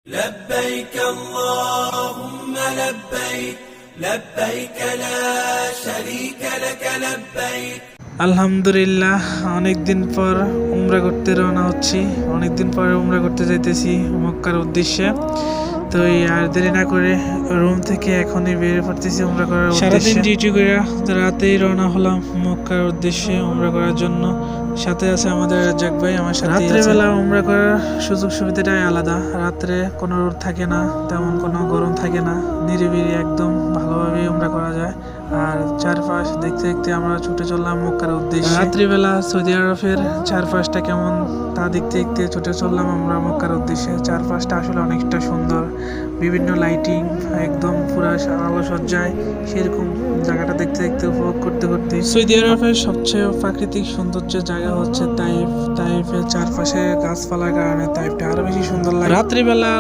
لبيك اللهم لبيك لبيك لا شريك لك لبيك আলহামদুলিল্লাহ, অনেকদিন পর উমরা করতে রওনা হচ্ছি। অনেকদিন পর উমরা করতে যাইতেছি মক্কার উদ্দেশ্যে। তো আর দেরি না করে রুম থেকে এখনই বের পড়তেছি উমরা করার উদ্দেশ্যে। সারাদিন ডিউটি করে রাতেই রওনা হলাম মক্কার উদ্দেশ্যে উমরা করার জন্য। সাথে আছে আমাদের রাজ্জাক ভাই, আমার সাথে। রাত্রেবেলা উমরা করার সুযোগ সুবিধাটাই আলাদা। রাত্রে কোনো রোদ থাকে না, তেমন কোনো গরম থাকে না, নিরিবিলি একদম ভালোভাবে উমরা করা যায়। আর চারপাশ দেখতে দেখতে আমরা ছুটে চললাম মক্কার উদ্দেশ্যে। রাত্রিবেলা সৌদি আরবের চারপাশটা কেমন তা দেখতে দেখতে ছুটে চললাম আমরা মক্কার উদ্দেশ্যে। চারপাশটা আসলে অনেকটা সুন্দর, বিভিন্ন লাইটিং, একদম পুরা আলোসজ্জায় সেরকম জায়গাটা দেখতে দেখতে উপভোগ করতে করতে। সৌদি আরবের সবচেয়ে প্রাকৃতিক সৌন্দর্যের জায়গা হচ্ছে তাইফ। তাইফের চারপাশে গাছপালার কারণে তাইফটা আরো বেশি সুন্দর লাগে। রাত্রিবেলা